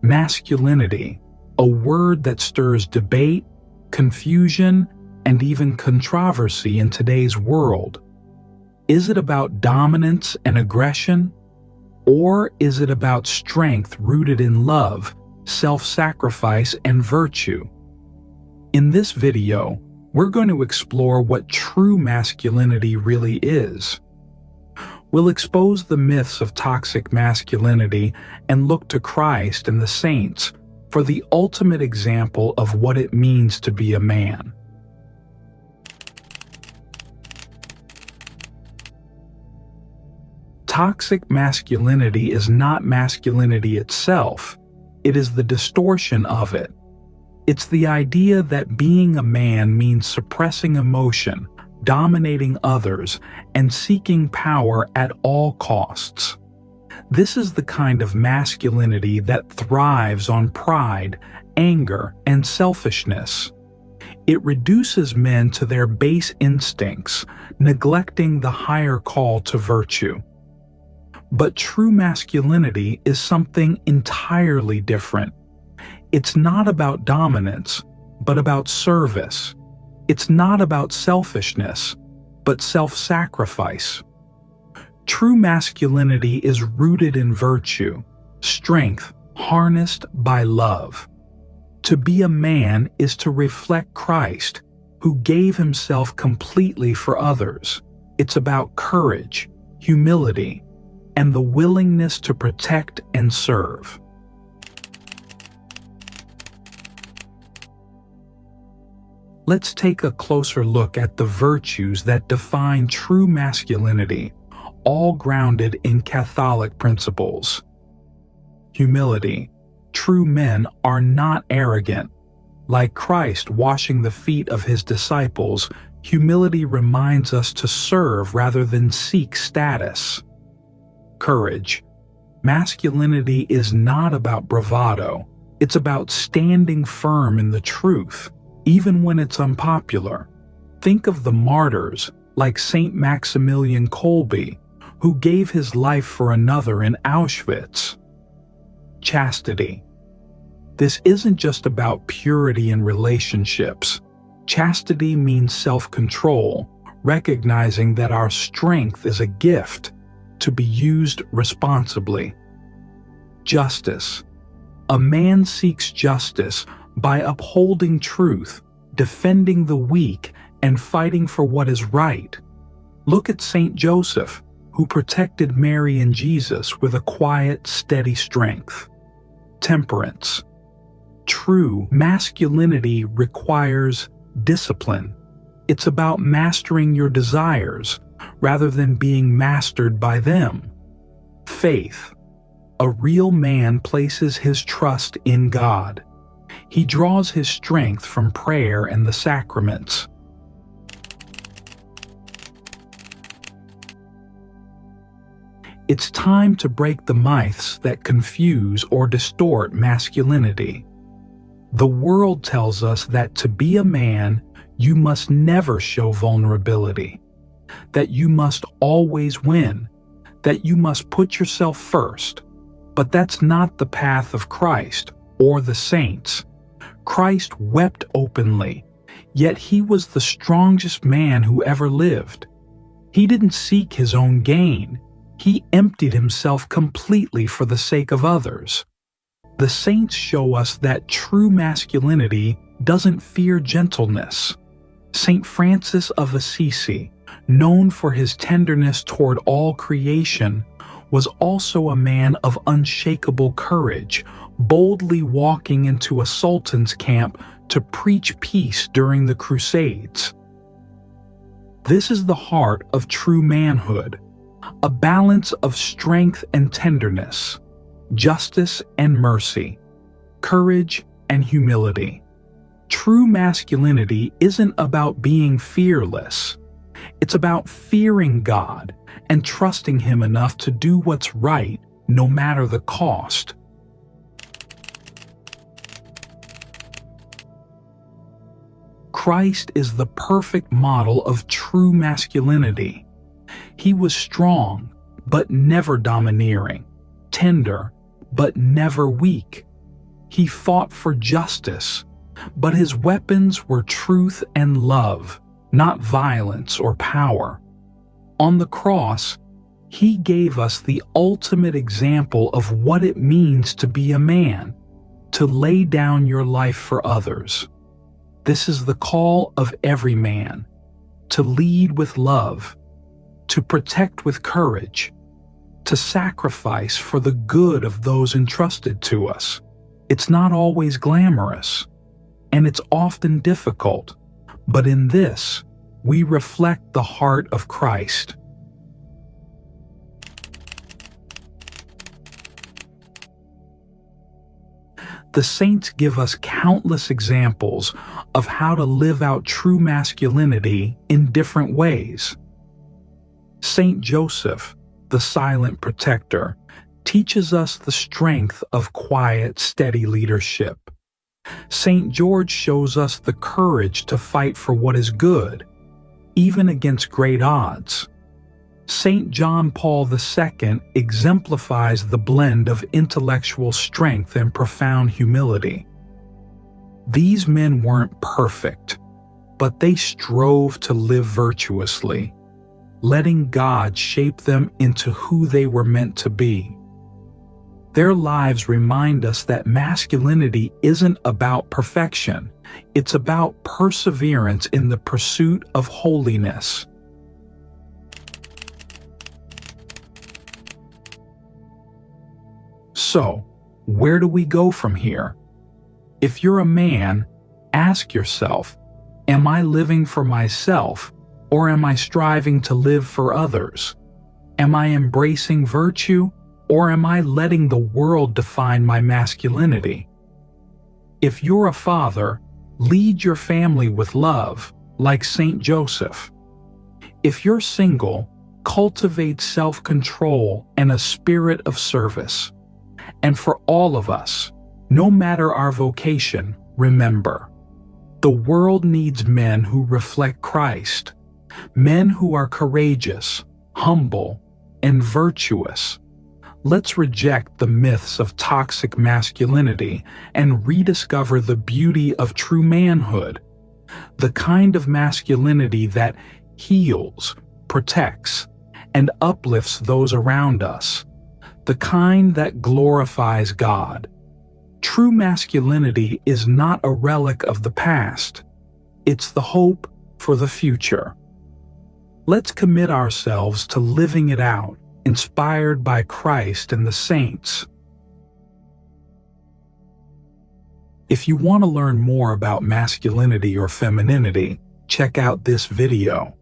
Masculinity, a word that stirs debate, confusion, and even controversy in today's world. Is it about dominance and aggression? Or is it about strength rooted in love, self-sacrifice, and virtue? In this video, we're going to explore what true masculinity really is. We'll expose the myths of toxic masculinity and look to Christ and the saints for the ultimate example of what it means to be a man. Toxic masculinity is not masculinity itself, it is the distortion of it. It's the idea that being a man means suppressing emotion, dominating others, and seeking power at all costs. This is the kind of masculinity that thrives on pride, anger, and selfishness. It reduces men to their base instincts, neglecting the higher call to virtue. But true masculinity is something entirely different. It's not about dominance, but about service. It's not about selfishness, but self-sacrifice. True masculinity is rooted in virtue, strength harnessed by love. To be a man is to reflect Christ, who gave himself completely for others. It's about courage, humility, and the willingness to protect and serve. Let's take a closer look at the virtues that define true masculinity, all grounded in Catholic principles. Humility. True men are not arrogant. Like Christ washing the feet of his disciples, humility reminds us to serve rather than seek status. Courage. Masculinity is not about bravado. It's about standing firm in the truth, even when it's unpopular. Think of the martyrs like Saint Maximilian Kolbe, who gave his life for another in Auschwitz. Chastity. This isn't just about purity in relationships. Chastity means self-control, recognizing that our strength is a gift to be used responsibly. Justice. A man seeks justice by upholding truth, defending the weak, and fighting for what is right. Look at Saint Joseph, who protected Mary and Jesus with a quiet, steady strength. Temperance. True masculinity requires discipline. It's about mastering your desires rather than being mastered by them. Faith. A real man places his trust in God. He draws his strength from prayer and the sacraments. It's time to break the myths that confuse or distort masculinity. The world tells us that to be a man, you must never show vulnerability, that you must always win, that you must put yourself first. But that's not the path of Christ or the saints. Christ wept openly, yet he was the strongest man who ever lived. He didn't seek his own gain. He emptied himself completely for the sake of others. The saints show us that true masculinity doesn't fear gentleness. Saint Francis of Assisi, known for his tenderness toward all creation, was also a man of unshakable courage, boldly walking into a sultan's camp to preach peace during the Crusades. This is the heart of true manhood, a balance of strength and tenderness, justice and mercy, courage and humility. True masculinity isn't about being fearless. It's about fearing God and trusting Him enough to do what's right, no matter the cost. Christ is the perfect model of true masculinity. He was strong, but never domineering, tender, but never weak, He fought for justice, but his weapons were truth and love, not violence or power. On the cross, he gave us the ultimate example of what it means to be a man, to lay down your life for others. This is the call of every man, to lead with love, to protect with courage, to sacrifice for the good of those entrusted to us. It's not always glamorous, and it's often difficult, but in this, we reflect the heart of Christ. The saints give us countless examples of how to live out true masculinity in different ways. Saint Joseph, the silent protector, teaches us the strength of quiet, steady leadership. Saint George shows us the courage to fight for what is good, even against great odds. Saint John Paul II exemplifies the blend of intellectual strength and profound humility. These men weren't perfect, but they strove to live virtuously, letting God shape them into who they were meant to be. Their lives remind us that masculinity isn't about perfection, it's about perseverance in the pursuit of holiness. So, where do we go from here? If you're a man, ask yourself, am I living for myself, or am I striving to live for others? Am I embracing virtue, or am I letting the world define my masculinity? If you're a father, lead your family with love, like Saint Joseph. If you're single, cultivate self-control and a spirit of service. And for all of us, no matter our vocation, remember, the world needs men who reflect Christ, men who are courageous, humble, and virtuous. Let's reject the myths of toxic masculinity and rediscover the beauty of true manhood, the kind of masculinity that heals, protects, and uplifts those around us, the kind that glorifies God. True masculinity is not a relic of the past. It's the hope for the future. Let's commit ourselves to living it out, inspired by Christ and the saints. If you want to learn more about masculinity or femininity, check out this video.